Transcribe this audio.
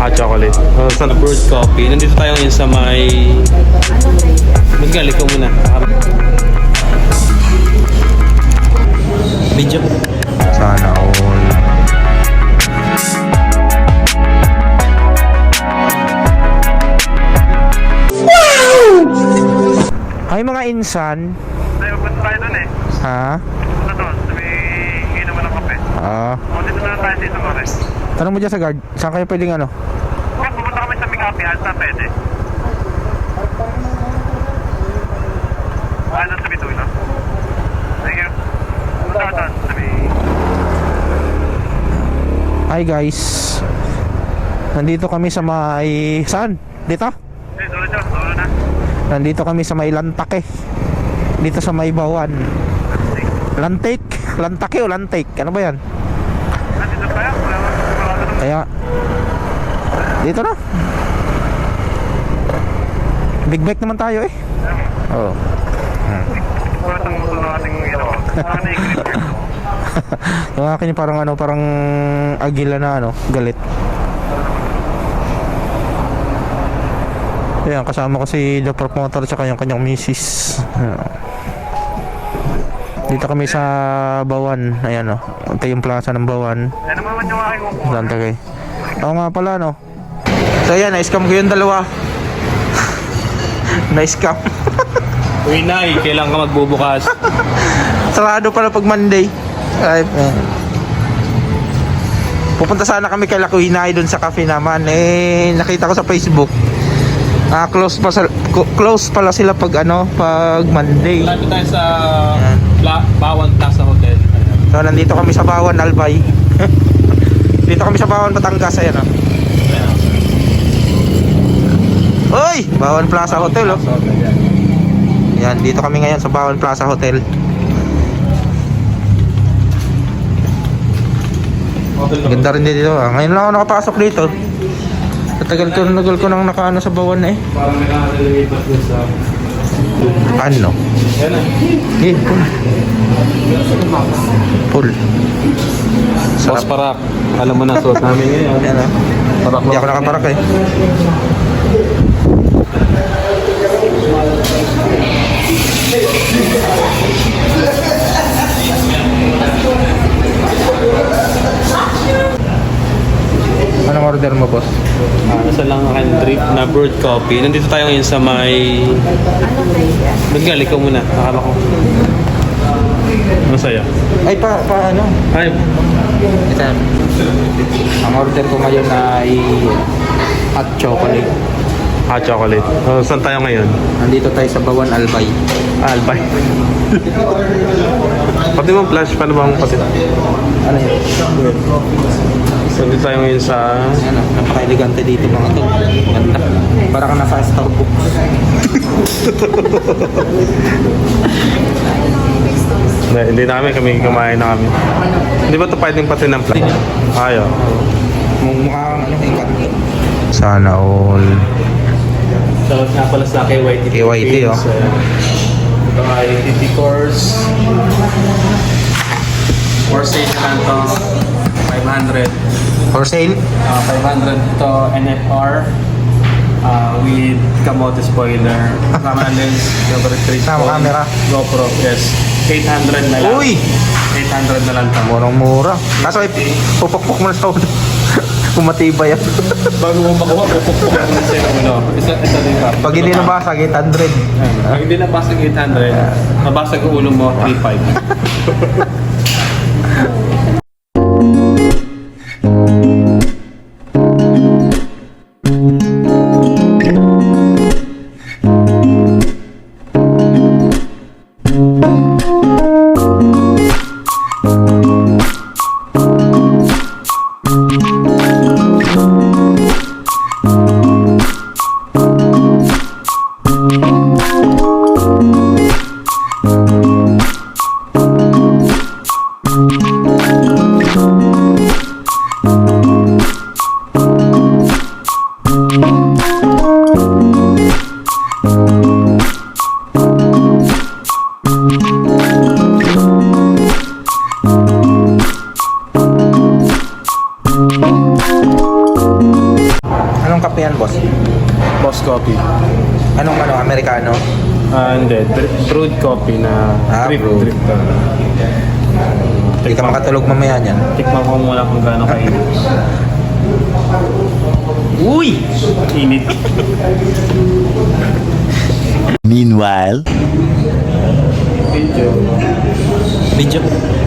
hot chocolate. Sa brewed coffee. Nandito tayo ngayon sa may... Magalik ko muna. Video. Sana all. Hi mga insan. Ay, magpunta tayo doon eh. Ha? Punta doon, sabi, inom mo ng kape. O, dito na lang tayo dito, pare. Tanong mo dyan sa guard, saan kayo pwedeng ano? Kung pumunta kami sa Mikapi, Alta, pwede. Doon sa Bitoy, no? Thank you. Punta ka doon, sabi. Hi guys. Nandito kami sa may... Saan? Dito? Eh, dulo dyan, dulo na. Nandito kami sa may Lantake. Dito sa may Bawan. Lantik? Lantake o Lantik? Ano ba yan? Nandito tayo, wala na. Kaya dito na. Big bike naman tayo eh. Oo. Wala tang muso ng ating ginawa. Parang na-ignip. Yung akin yung parang ano, parang agila na ano, galit. Ayan, kasama ko si The Promoter at yung kanyang misis. Dito kami sa Bawan. Ayan o, ito yung plaza ng Bawan. Yan naman yung aking upo. Lantake. Oo nga pala no. So ayan, na-scam ko yung dalawa. Na-scam. Uy, Nay, kailan ka magbubukas? Sarado pala pag Monday. Ay, pupunta sana kami kay Lakuhinay doon sa cafe naman. Eh, nakita ko sa Facebook. Close pala sila pag ano, pag Monday. Malapit tayo sa Bawan Plaza Hotel. So nandito kami sa Bawan, Albay. Dito kami sa Bawan, Batangas. Ayan o. Uy! Bawan Plaza Hotel oh. Yan, dito kami ngayon sa Bawan Plaza Hotel. Ganda rin dito ah. Ngayon lang ako nakapasok dito. Tagal ko nang nakaano sa Bawan eh. Parang nakakalipas doon sa... Ano? Yan na. Eh, full. Boss Parak. Alam mo na, suot namin ngayon. Yan ah. Parak Hindi ako nakaparak eh. Anong order mo, boss? Isa lang akin drip na brewed coffee. Nandito tayo ngayon sa may... Magalik ko muna. Akala ko. Masaya. Ay, ano? Ay, Ito. Ang order ko ngayon ay hot chocolate. hot chocolate. Saan tayo ngayon? Nandito tayo sa Bawan, Albay. Albay. Pati mo flash, paano ba ang pati? Ano yun? Nandito tayo ngayon sa... Ano, napaka-elegante dito mga to. Ganda. Para ka nasa Starbucks. Hindi namin, kami kumain na kami. Hindi ba ito pwedeng pati ng flash? Ayaw. Mukha kang ano, ikat. Sana all. Shoutout nga pala sa KYT. KYT, oh. Ito ay TT course. Course sale naman ito. 500. For sale? 500 to NFR. With kamote spoiler. Sama lens, GoPro 3. Sama camera. GoPro, yes. 800 na lang. Uy! 800 na lang ito. Murang-mura. Kaso pupukpuk mo na sa ulo. Kumatibay yan. Bago mo makuha, pupukpuk mo na sa ulo. Ito din ka. Pag hindi nabasag, 800. Pag hindi nabasag 800, nabasag ang ulo mo, 3.5. Anong kape yan, boss? Boss Coffee. Anong Amerikano? Hindi. Brewed coffee na drip. brewed. Drip to. Hindi ka makatulog mamaya niyan. Tikman ko muna kung gaano kainit. Uy! Init. Meanwhile, Video. Video.